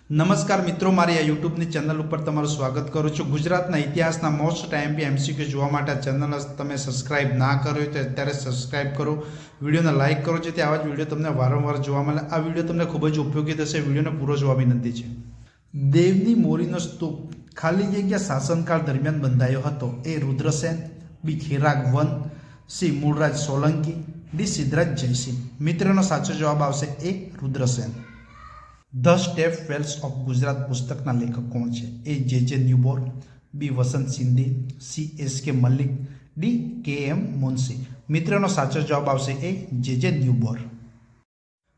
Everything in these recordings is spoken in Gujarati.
નમસ્કાર મિત્રો, મારી આ યુટ્યુબની ચેનલ ઉપર તમારું સ્વાગત કરું છું। ગુજરાતના ઇતિહાસના મોસ્ટ ટાઈમપી એમસીક્યુ જોવા માટે આ ચેનલ તમે સબસ્ક્રાઇબ ના કર્યો તો અત્યારે સબસ્ક્રાઇબ કરો, વિડીયોને લાઇક કરો જેથી આવા જ વિડીયો તમને વારંવાર જોવા મળે। આ વિડીયો તમને ખૂબ જ ઉપયોગી થશે, વિડીયોને પૂરો જોવા વિનંતી છે। દેવની મોરીનો સ્તૂપ ખાલી જગ્યા શાસનકાળ દરમિયાન બંધાયો હતો। એ રુદ્રસેન, બી ખેરાગ વન, સી મૂળરાજ સોલંકી, ડી સિદ્ધરાજ જયસિંહ। મિત્રનો સાચો જવાબ આવશે A Rudrasen. The stepwells of Gujarat પુસ્તકના લેખક કોણ છે? એ જે ન્યુબોર, B Vasant Sindhi, C S K. Mallik, D K M. Munshi. મિત્રનો સાચો જવાબ આવશે એ જે ન્યુબોર।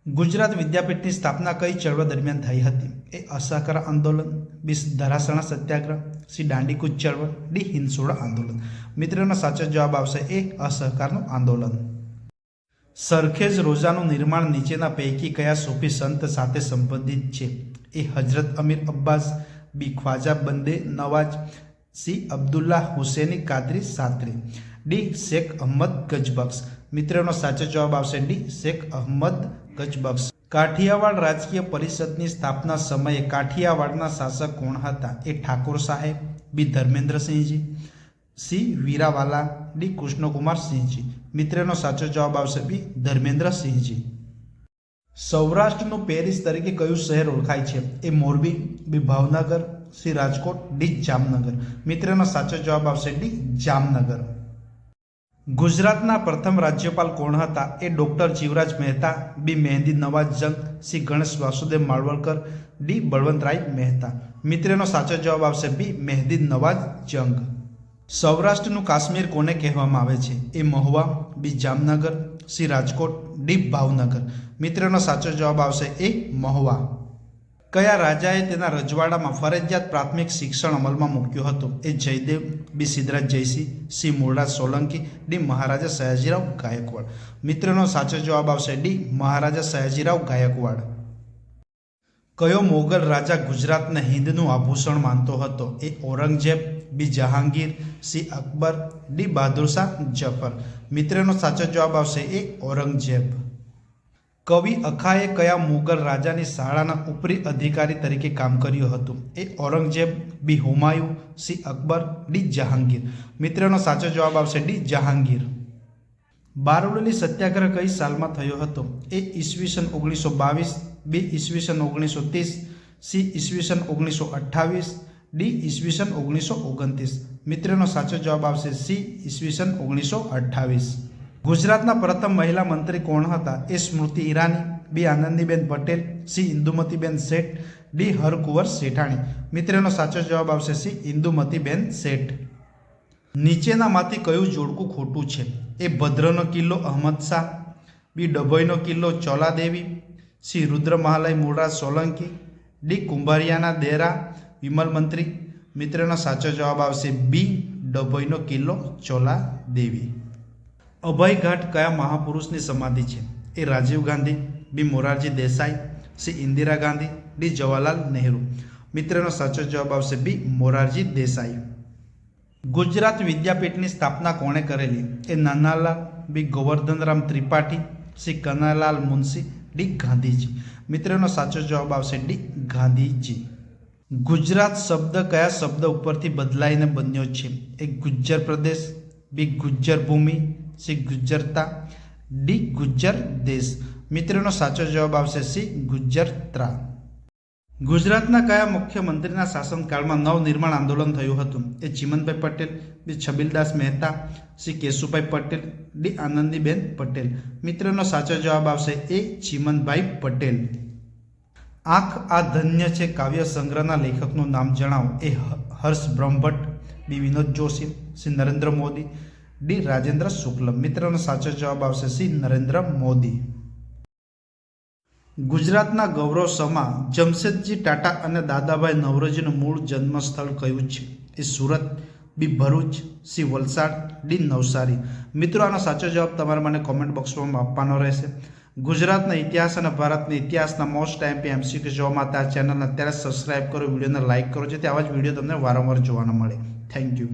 ગુજરાત વિદ્યાપીઠની સ્થાપના કઈ ચળવળ દરમિયાન થઈ હતી? એ અસહકાર આંદોલન, બી ધરાસણા સત્યાગ્રહ, સી દાંડીકૂચ ચળવળ, ડી હિંસોડા આંદોલન। મિત્રનો સાચો જવાબ આવશે એ અસહકારનું આંદોલન। સરખેજ રોજાનું નિર્માણ નીચેના પૈકી કયા સૂફી સંત સાથે સંબંધિત છે? એ હજરત અમીર અબ્બાસ, બી ખ્વાજા બંદે નવાજ, સી અબ્દુલ્લા હુસૈની કાદરી સાત્રી, ડી શેખ અહમદ ગજબખ્શ। મિત્રનો સાચો જવાબ આવશે ડી શેખ અહમદ ગજબખ્શ। કાઠિયાવાડ રાજકીય પરિષદની સ્થાપના સમયે કાઠિયાવાડના શાસક કોણ હતા? એ ઠાકોર સાહેબ, બી ધર્મેન્દ્રસિંહજી, સી વીરાવાલા, ડી કૃષ્ણકુમાર સિંહજી। મિત્રનો સાચો જવાબ આવશે બી ધર્મેન્દ્રસિંહજી। સૌરાષ્ટ્રનું પેરિસ તરીકે કયું શહેર ઓળખાય છે? એ મોરબી, બી ભાવનગર, સી રાજકોટ, ડી જામનગર। મિત્રનો સાચો જવાબ આવશે ડી જામનગર। ગુજરાતના પ્રથમ રાજ્યપાલ કોણ હતા? એ ડોક્ટર જીવરાજ મહેતા, બી મહેંદી નવાજ જંગ, સી ગણેશ વાસુદેવ માળવણકર, ડી બળવંતરાય મહેતા। મિત્રનો સાચો જવાબ આવશે બી મહેંદી નવાજ જંગ। સૌરાષ્ટ્રનું કાશ્મીર કોને કહેવામાં આવે છે? એ મહુવા, બી જામનગર, સી રાજકોટ, ડી ભાવનગર। મિત્રનો સાચો જવાબ આવશે એ મહુવા। કયા રાજાએ તેના રજવાડામાં ફરજિયાત પ્રાથમિક શિક્ષણ અમલમાં મૂક્યું હતું? એ જયદેવ, બી સિદ્ધરાજ જયસિંહ, સી મૂળરાજ સોલંકી, ડી મહારાજા સયાજીરાવ ગાયકવાડ। મિત્રનો સાચો જવાબ આવશે ડી મહારાજા સયાજીરાવ ગાયકવાડ। કયો મોગલ રાજા ગુજરાતને હિંદનું આભૂષણ માનતો હતો? એ ઔરંગઝેબ, બી જહાંગીર, સી અકબર, ડી બહાદુર શાહ જફર। મિત્રનો સાચો જવાબ આવશે એ ઔરંગઝેબ। કવિ અખાએ કયા મુગલ રાજાની શાળાના ઉપરી અધિકારી તરીકે કામ કર્યું હતું? એ ઔરંગઝેબ, બી હુમાયુ, સી અકબર, ડી જહાંગીર। મિત્રનો સાચો જવાબ આવશે ડી જહાંગીર। બારડોલી સત્યાગ્રહ કઈ સાલમાં થયો હતો? એ ઈસવીસન 1922, બી ઈસવીસન 1930, સી ઈસવીસન 1928, ડી ઈસવીસન 1929। મિત્રનો સાચો જવાબ આવશે સી ઈસવીસન 1928। ગુજરાતના પ્રથમ મહિલા મંત્રી કોણ હતા? એ સ્મૃતિ ઈરાની, બી આનંદીબેન પટેલ, સી ઇન્દુમતીબેન શેઠ, ડી હરકુંવર શેઠાણી। મિત્રનો સાચો જવાબ આવશે સી ઇન્દુમતીબેન શેઠ। નીચેનામાંથી કયું જોડકું ખોટું છે? એ ભદ્રનો કિલ્લો અહમદ શાહ, બી ડભોઈનો કિલ્લો ચોલાદેવી, સી રુદ્રમહાલય મૂળરાજ સોલંકી, ડી કુંભારિયાના દેરા વિમલ મંત્રી। મિત્રનો સાચો જવાબ આવશે બી ડભોઈનો કિલ્લો ચોલાદેવી। અભયઘાટ કયા મહાપુરુષની સમાધિ છે? એ રાજીવ ગાંધી, બી મોરારજી દેસાઈ, સી ઇન્દિરા ગાંધી, ડી જવાહરલાલ નહેરુ। મિત્રનો સાચો જવાબ આવશે બી મોરારજી દેસાઈ। ગુજરાત વિદ્યાપીઠની સ્થાપના કોણે કરેલી? એ નાનાલાલ, બી ગોવર્ધનરામ ત્રિપાઠી, સી કનૈયાલાલ મુનશી, ડી ગાંધીજી। મિત્રનો સાચો જવાબ આવશે ડી ગાંધીજી। ગુજરાત શબ્દ કયા શબ્દ ઉપરથી બદલાઈને બન્યો છે? એ ગુજ્જર પ્રદેશ, બી ગુજ્જર ભૂમિ, સી ગુજ્જરતા, ડી ગુજ્જર દેશ। મિત્રનો સાચો જવાબ આવશે સી ગુજ્જરત્રા। ગુજરાતના કયા મુખ્યમંત્રીના શાસનકાળમાં નવનિર્માણ આંદોલન થયું હતું? એ ચિમનભાઈ પટેલ, બી છબીલદાસ મહેતા, સી કેશુભાઈ પટેલ, ડી આનંદીબેન પટેલ। મિત્રનો સાચો જવાબ આવશે એ ચિમનભાઈ પટેલ। આંખ આ ધન્ય છે કાવ્ય સંગ્રહના લેખકનું નામ જણાવો। એ હર્ષ બ્રહ્મભટ્ટ, બી વિનોદ જોશી, સી નરેન્દ્ર મોદી, ડી રાજેન્દ્ર શુક્લ। મિત્રનો સાચો જવાબ આવશે સી નરેન્દ્ર મોદી। ગુજરાતના ગૌરવ સમા જમશેદજી ટાટા અને દાદાભાઈ નવરોજીનું મૂળ જન્મસ્થળ કયું છે? એ સુરત, બી ભરૂચ, સી વલસાડ, ડી નવસારી। મિત્રો આનો સાચો જવાબ તમારે મને કોમેન્ટ બોક્સમાં આપવાનો રહેશે। ગુજરાતના ઇતિહાસ અને ભારતના ઇતિહાસના મોસ્ટ ટાઈમપી એમસીક્યુ જોવા માટે આ ચેનલને અત્યારે સબસ્ક્રાઇબ કરો, વિડીયોને લાઇક કરો જેથી આવા જ વિડીયો તમને વારંવાર જોવાના મળે। Thank you.